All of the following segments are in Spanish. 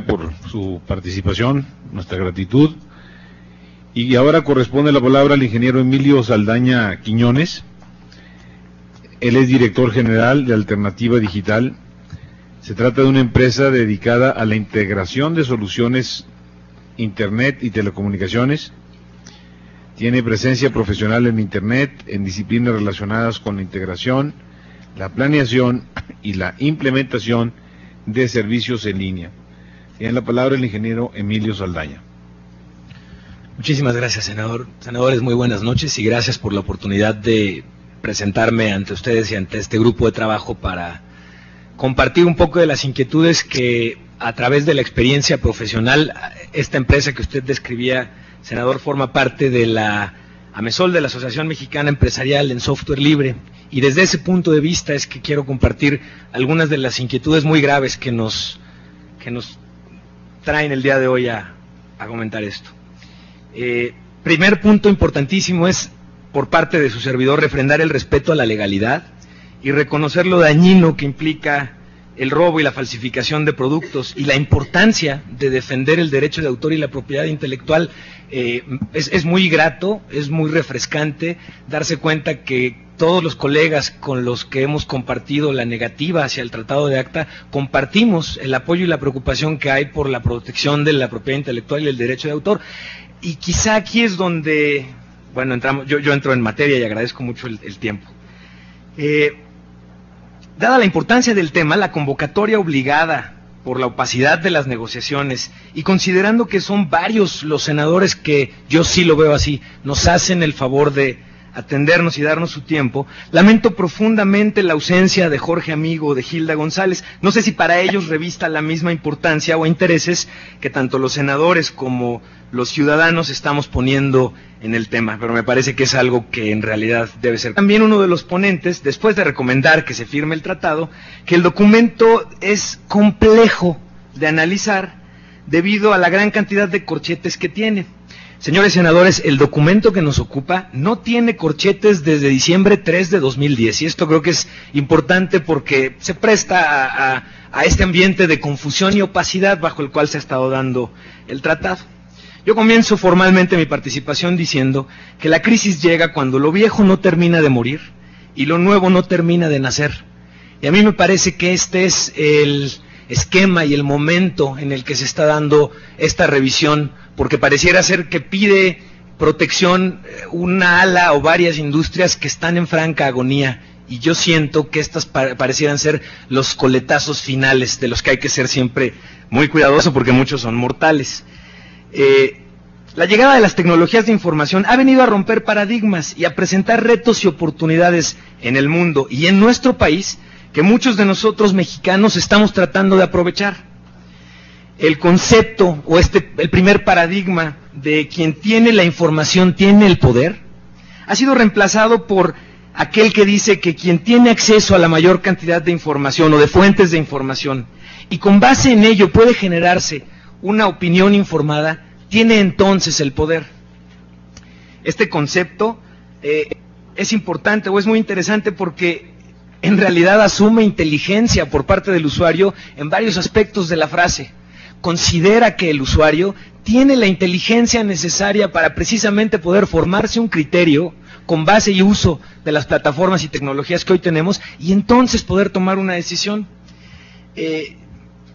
por su participación, nuestra gratitud. Y ahora corresponde la palabra al ingeniero Emilio Saldaña Quiñones. Él es director general de Alternativa Digital. Se trata de una empresa dedicada a la integración de soluciones Internet y telecomunicaciones. Tiene presencia profesional en Internet, en disciplinas relacionadas con la integración, la planeación y la implementación de servicios en línea. Tiene la palabra el ingeniero Emilio Saldaña. Muchísimas gracias, senador. Senadores, muy buenas noches y gracias por la oportunidad de presentarme ante ustedes y ante este grupo de trabajo para compartir un poco de las inquietudes que a través de la experiencia profesional, esta empresa que usted describía, senador, forma parte de la AMESOL, de la Asociación Mexicana Empresarial en Software Libre, y desde ese punto de vista es que quiero compartir algunas de las inquietudes muy graves que nos traen el día de hoy a comentar esto. Primer punto importantísimo es, por parte de su servidor, refrendar el respeto a la legalidad y reconocer lo dañino que implica el robo y la falsificación de productos y la importancia de defender el derecho de autor y la propiedad intelectual. Es muy grato, es muy refrescante darse cuenta que todos los colegas con los que hemos compartido la negativa hacia el Tratado de ACTA, compartimos el apoyo y la preocupación que hay por la protección de la propiedad intelectual y el derecho de autor. Y quizá aquí es donde, bueno, yo entro en materia y agradezco mucho el tiempo. Dada la importancia del tema, la convocatoria obligada por la opacidad de las negociaciones y considerando que son varios los senadores que, yo sí lo veo así, nos hacen el favor de atendernos y darnos su tiempo, lamento profundamente la ausencia de Jorge Amigo, de Hilda González. No sé si para ellos revista la misma importancia o intereses que tanto los senadores como los ciudadanos estamos poniendo en el tema, pero me parece que es algo que en realidad debe ser. También uno de los ponentes, después de recomendar que se firme el tratado, que el documento es complejo de analizar debido a la gran cantidad de corchetes que tiene. Señores senadores, el documento que nos ocupa no tiene corchetes desde diciembre 3 de 2010, y esto creo que es importante porque se presta a este ambiente de confusión y opacidad bajo el cual se ha estado dando el tratado. Yo comienzo formalmente mi participación diciendo que la crisis llega cuando lo viejo no termina de morir y lo nuevo no termina de nacer. Y a mí me parece que este es el esquema y el momento en el que se está dando esta revisión, porque pareciera ser que pide protección una ala o varias industrias que están en franca agonía, y yo siento que estas parecieran ser los coletazos finales de los que hay que ser siempre muy cuidadoso porque muchos son mortales. La llegada de las tecnologías de información ha venido a romper paradigmas y a presentar retos y oportunidades en el mundo y en nuestro país que muchos de nosotros mexicanos estamos tratando de aprovechar. El concepto o el primer paradigma de quien tiene la información tiene el poder ha sido reemplazado por aquel que dice que quien tiene acceso a la mayor cantidad de información o de fuentes de información y con base en ello puede generarse una opinión informada, tiene entonces el poder. Este concepto es importante o es muy interesante porque en realidad asume inteligencia por parte del usuario en varios aspectos de la frase. Considera que el usuario tiene la inteligencia necesaria para precisamente poder formarse un criterio con base y uso de las plataformas y tecnologías que hoy tenemos y entonces poder tomar una decisión.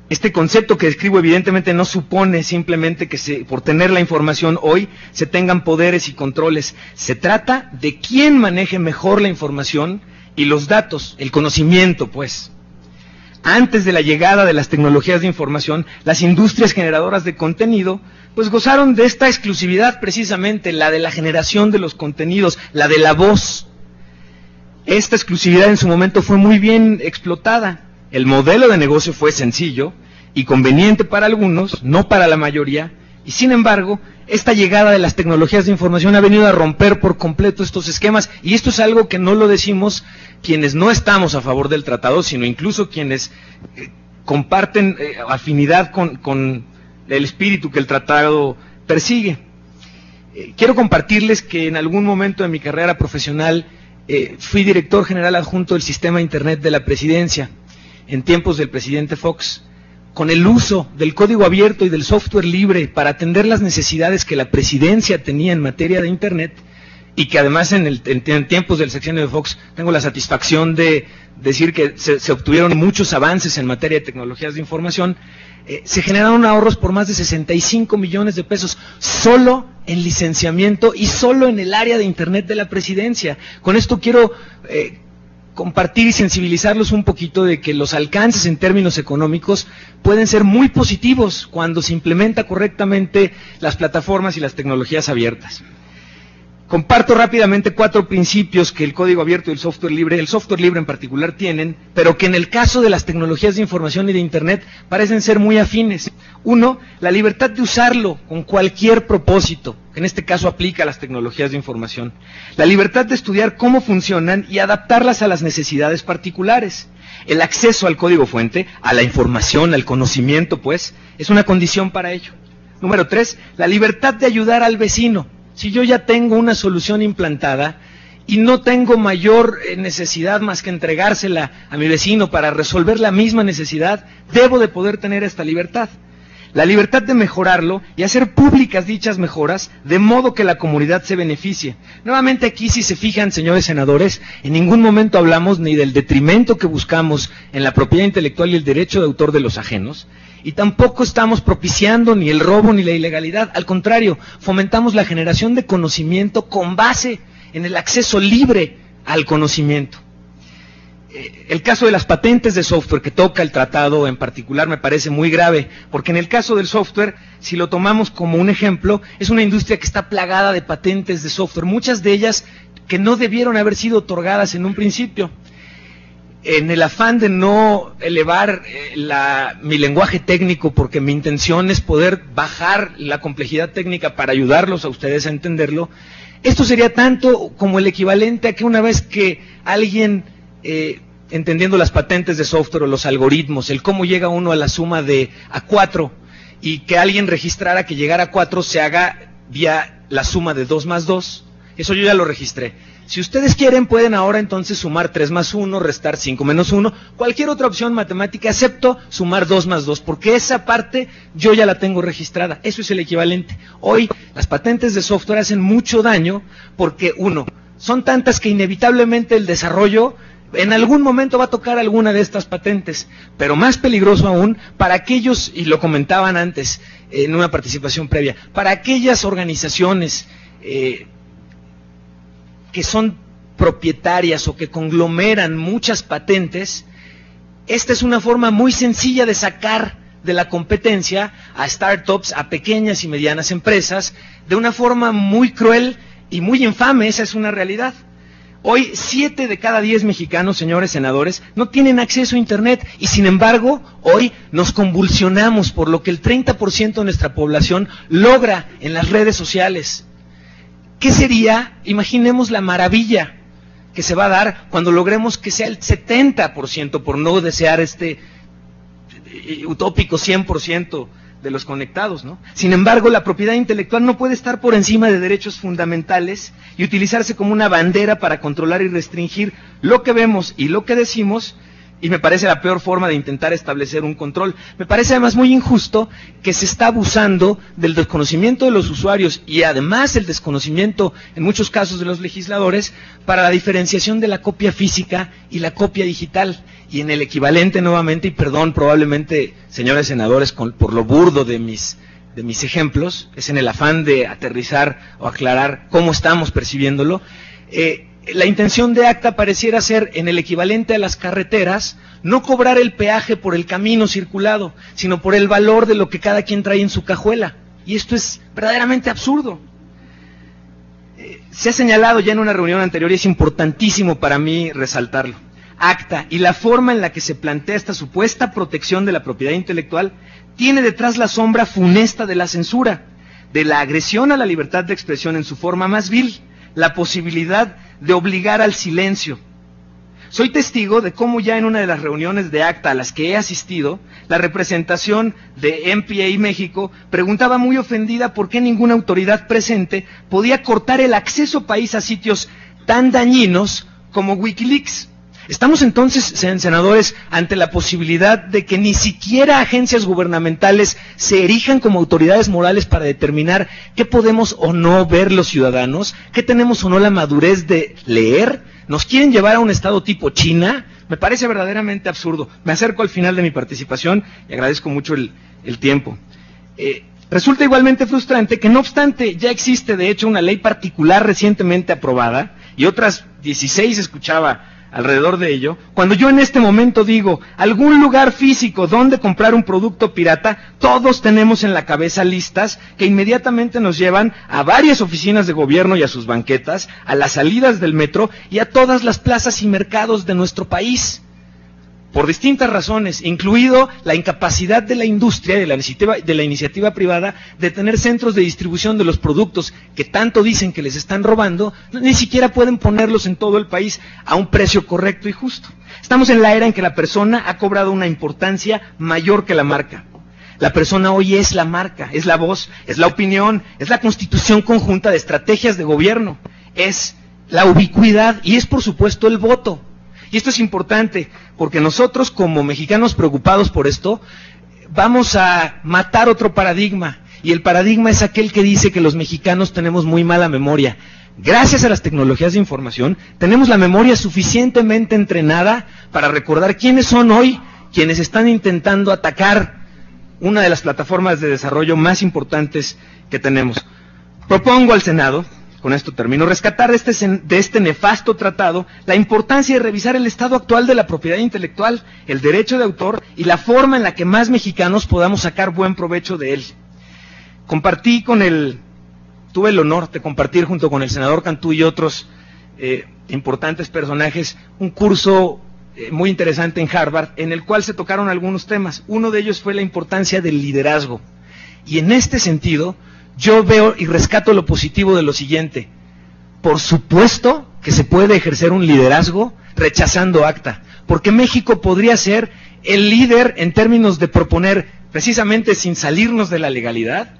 Este concepto que describo evidentemente no supone simplemente que por tener la información hoy se tengan poderes y controles. Se trata de quién maneje mejor la información y los datos, el conocimiento, pues. Antes de la llegada de las tecnologías de información, las industrias generadoras de contenido, pues gozaron de esta exclusividad precisamente, la de la generación de los contenidos, la de la voz. Esta exclusividad en su momento fue muy bien explotada. El modelo de negocio fue sencillo y conveniente para algunos, no para la mayoría, y sin embargo, esta llegada de las tecnologías de información ha venido a romper por completo estos esquemas, y esto es algo que no lo decimos quienes no estamos a favor del tratado, sino incluso quienes comparten afinidad con el espíritu que el tratado persigue. Quiero compartirles que en algún momento de mi carrera profesional fui director general adjunto del sistema Internet de la Presidencia, en tiempos del presidente Fox. con el uso del código abierto y del software libre para atender las necesidades que la presidencia tenía en materia de Internet, y que además en tiempos del sexenio de Fox tengo la satisfacción de decir que se obtuvieron muchos avances en materia de tecnologías de información, se generaron ahorros por más de 65 millones de pesos solo en licenciamiento y solo en el área de Internet de la presidencia. Con esto quiero compartir y sensibilizarlos un poquito de que los alcances en términos económicos pueden ser muy positivos cuando se implementa correctamente las plataformas y las tecnologías abiertas. Comparto rápidamente 4 principios que el código abierto y el software libre en particular tienen, pero que en el caso de las tecnologías de información y de Internet parecen ser muy afines. 1, la libertad de usarlo con cualquier propósito, que en este caso aplica a las tecnologías de información. La libertad de estudiar cómo funcionan y adaptarlas a las necesidades particulares. El acceso al código fuente, a la información, al conocimiento, pues, es una condición para ello. Número 3, la libertad de ayudar al vecino. Si yo ya tengo una solución implantada y no tengo mayor necesidad más que entregársela a mi vecino para resolver la misma necesidad, debo de poder tener esta libertad. La libertad de mejorarlo y hacer públicas dichas mejoras de modo que la comunidad se beneficie. Nuevamente aquí, si se fijan, señores senadores, en ningún momento hablamos ni del detrimento que buscamos en la propiedad intelectual y el derecho de autor de los ajenos, y tampoco estamos propiciando ni el robo ni la ilegalidad. Al contrario, fomentamos la generación de conocimiento con base en el acceso libre al conocimiento. El caso de las patentes de software que toca el tratado en particular me parece muy grave, porque en el caso del software, si lo tomamos como un ejemplo, es una industria que está plagada de patentes de software, muchas de ellas que no debieron haber sido otorgadas en un principio. En el afán de no elevar mi lenguaje técnico, porque mi intención es poder bajar la complejidad técnica para ayudarlos a ustedes a entenderlo, esto sería tanto como el equivalente a que una vez que alguien, entendiendo las patentes de software o los algoritmos, el cómo llega uno a la suma de a 4, y que alguien registrara que llegar a 4 se haga vía la suma de 2 más 2, eso yo ya lo registré. Si ustedes quieren, pueden ahora entonces sumar 3 más 1, restar 5 menos 1, cualquier otra opción matemática, excepto sumar 2 más 2, porque esa parte yo ya la tengo registrada. Eso es el equivalente. Hoy, las patentes de software hacen mucho daño porque, 1, son tantas que inevitablemente el desarrollo en algún momento va a tocar alguna de estas patentes, pero más peligroso aún para aquellos, y lo comentaban antes en una participación previa, para aquellas organizaciones que son propietarias o que conglomeran muchas patentes. Esta es una forma muy sencilla de sacar de la competencia a startups, a pequeñas y medianas empresas, de una forma muy cruel y muy infame. Esa es una realidad. Hoy 7 de cada 10 mexicanos, señores senadores, no tienen acceso a Internet, y sin embargo, hoy nos convulsionamos por lo que el 30% de nuestra población logra en las redes sociales. ¿Qué sería? Imaginemos la maravilla que se va a dar cuando logremos que sea el 70%, por no desear este utópico 100% de los conectados, ¿no? Sin embargo, la propiedad intelectual no puede estar por encima de derechos fundamentales y utilizarse como una bandera para controlar y restringir lo que vemos y lo que decimos, y me parece la peor forma de intentar establecer un control. Me parece además muy injusto que se está abusando del desconocimiento de los usuarios y además el desconocimiento, en muchos casos, de los legisladores para la diferenciación de la copia física y la copia digital. Y en el equivalente, nuevamente, y perdón probablemente, señores senadores, por lo burdo de mis ejemplos, es en el afán de aterrizar o aclarar cómo estamos percibiéndolo, la intención de ACTA pareciera ser, en el equivalente a las carreteras, no cobrar el peaje por el camino circulado, sino por el valor de lo que cada quien trae en su cajuela. Y esto es verdaderamente absurdo. Se ha señalado ya en una reunión anterior, y es importantísimo para mí resaltarlo. ACTA y la forma en la que se plantea esta supuesta protección de la propiedad intelectual tiene detrás la sombra funesta de la censura, de la agresión a la libertad de expresión en su forma más vil, la posibilidad de obligar al silencio. Soy testigo de cómo ya en una de las reuniones de ACTA a las que he asistido, la representación de MPA México preguntaba muy ofendida por qué ninguna autoridad presente podía cortar el acceso país a sitios tan dañinos como Wikileaks. Estamos entonces, senadores, ante la posibilidad de que ni siquiera agencias gubernamentales se erijan como autoridades morales para determinar qué podemos o no ver los ciudadanos, qué tenemos o no la madurez de leer. ¿Nos quieren llevar a un estado tipo China? Me parece verdaderamente absurdo. Me acerco al final de mi participación y agradezco mucho el tiempo. Resulta igualmente frustrante que, no obstante, ya existe de hecho una ley particular recientemente aprobada, y otras 16 escuchaba alrededor de ello. Cuando yo en este momento digo algún lugar físico donde comprar un producto pirata, todos tenemos en la cabeza listas que inmediatamente nos llevan a varias oficinas de gobierno y a sus banquetas, a las salidas del metro y a todas las plazas y mercados de nuestro país. Por distintas razones, incluido la incapacidad de la industria, de la iniciativa privada, de tener centros de distribución de los productos que tanto dicen que les están robando, ni siquiera pueden ponerlos en todo el país a un precio correcto y justo. Estamos en la era en que la persona ha cobrado una importancia mayor que la marca. La persona hoy es la marca, es la voz, es la opinión, es la constitución conjunta de estrategias de gobierno, es la ubicuidad y es por supuesto el voto. Y esto es importante, porque nosotros como mexicanos preocupados por esto, vamos a matar otro paradigma, y el paradigma es aquel que dice que los mexicanos tenemos muy mala memoria. Gracias a las tecnologías de información, tenemos la memoria suficientemente entrenada para recordar quiénes son hoy quienes están intentando atacar una de las plataformas de desarrollo más importantes que tenemos. Propongo al Senado, con esto termino, rescatar de este nefasto tratado la importancia de revisar el estado actual de la propiedad intelectual, el derecho de autor y la forma en la que más mexicanos podamos sacar buen provecho de él. Tuve el honor de compartir junto con el senador Cantú y otros importantes personajes un curso muy interesante en Harvard, en el cual se tocaron algunos temas. Uno de ellos fue la importancia del liderazgo. Y en este sentido, yo veo y rescato lo positivo de lo siguiente. Por supuesto que se puede ejercer un liderazgo rechazando ACTA, porque México podría ser el líder en términos de proponer, precisamente sin salirnos de la legalidad,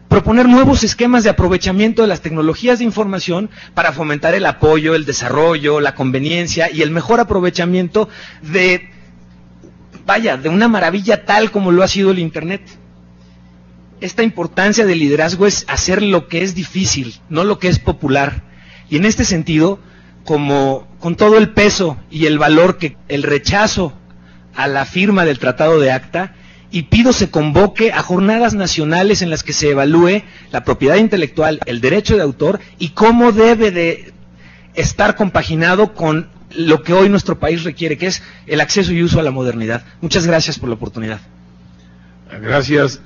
proponer nuevos esquemas de aprovechamiento de las tecnologías de información para fomentar el apoyo, el desarrollo, la conveniencia y el mejor aprovechamiento de una maravilla tal como lo ha sido el Internet. Esta importancia del liderazgo es hacer lo que es difícil, no lo que es popular. Y en este sentido, con todo el peso y el valor que el rechazo a la firma del Tratado de ACTA, y pido se convoque a jornadas nacionales en las que se evalúe la propiedad intelectual, el derecho de autor y cómo debe de estar compaginado con lo que hoy nuestro país requiere, que es el acceso y uso a la modernidad. Muchas gracias por la oportunidad. Gracias.